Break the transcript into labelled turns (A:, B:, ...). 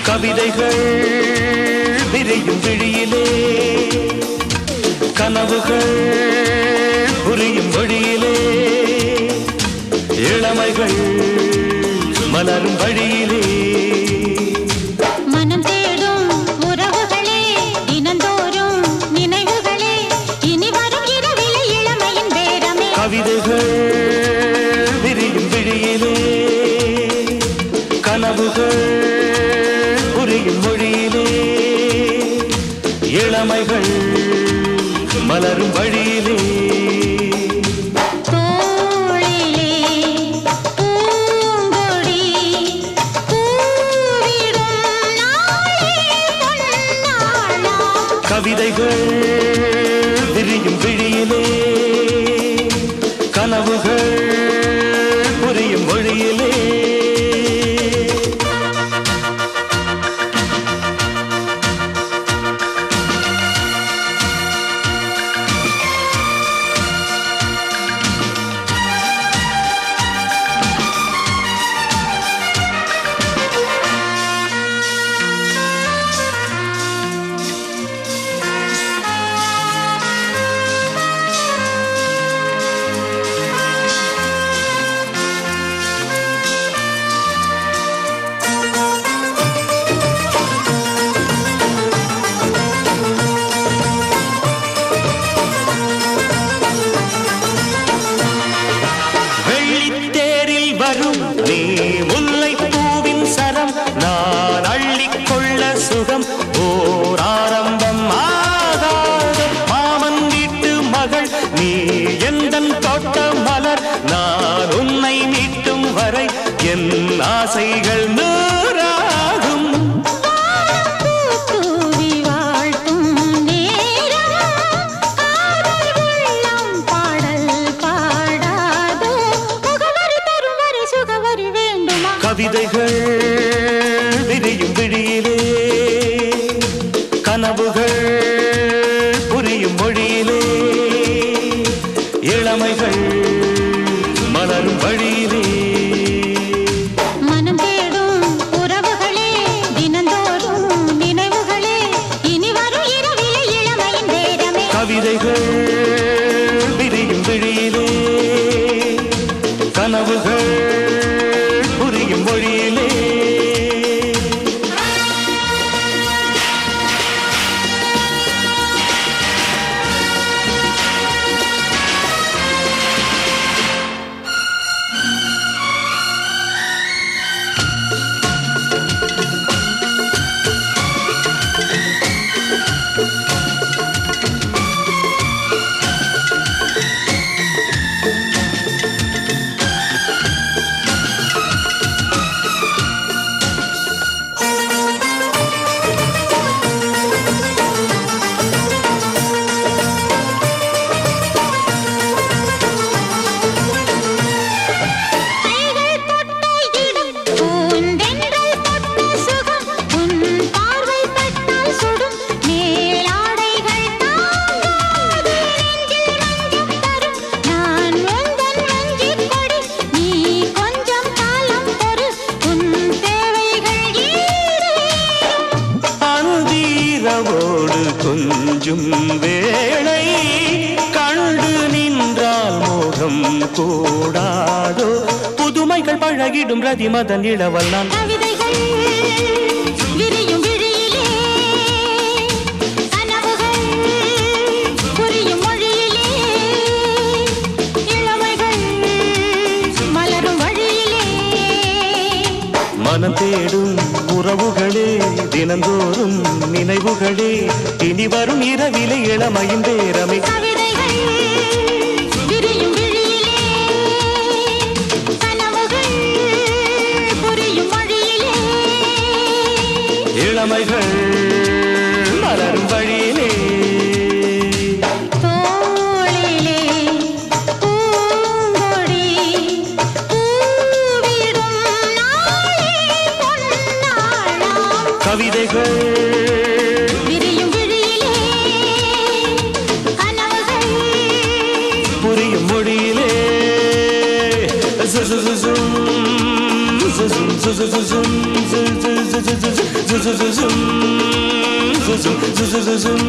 A: கவிதைகள் விரியும் விழியிலே கனவுகள் புரியும் வழியிலே இளமைகள் மலரும் வழியிலே
B: மனம் தேடும் உறவுகளே தினந்தோறும் நினைவுகளே இனி வரும் இரவிலே இளமையின் பேரமே
A: கவிதைகள் விரியும் விழியிலே கனவுகள் புரியும் மொழியிலே இளமைகள் மலரும் வழியிலே கவிதைகள் விரியும் விழியிலே கனவுகள் புரியும் மொழியிலே நீ முல்லை பூவின் சரம் நான் அள்ளிக்கொள்ள சுகம் ஓர் ஆரம்பம் ஆகாத மாமன் வீட்டு மகள் நீ எந்தன் தோட்ட மலர் நான் உன்னை மீட்டும் வரை என் ஆசைகள் நூறாகும் கவிதைகள் விரியும் விழியிலே கனவுகள் புரியும் மொழியிலே இளமைகள் மலரும் வழியிலே
B: மனம் தேடும் உறவுகளே தினந்தோறும் நினைவுகளே இனி வரும் இரவிலே இளமையின் பேரமே
A: கவிதைகள் விரியும் விழியிலே கனவுகள் புரியும் மொழியிலே கொஞ்சும் வேளை கண்டு நின்றால் மோகம் கூடாதோ புதுமைகள் பழகிடும் ரதிமதன் இளவல் நான்
B: கவிதைகள் விரியும் விழியிலே கனவுகள் புரியும் மொழியிலே இளமைகள் மலரும் வழியிலே
A: மனம் தேடும் உறவுகளே தினந்தோறும் நினைவுகளே இனி வரும் இரவிலே இளமையின் பேரமே
B: கவிதைகள் விரியும் விழியிலே கனவுகள் புரியும் மொழியிலே
A: இளமைகள் மலரும் வழியிலே
B: தோளிலே பூங்கொடி பூவிடும் நாளே பொன்னாளாம்
A: கவிதைகள்
B: விரியும் விழியிலே
A: புரியும் மொழியிலே ஜுசுசுசும், ஜுசும், ஜுசுசுசும், ஜுசுசுசுசும், ஜுசுசுசும், ஜுசும், ஜுசுசுசும்.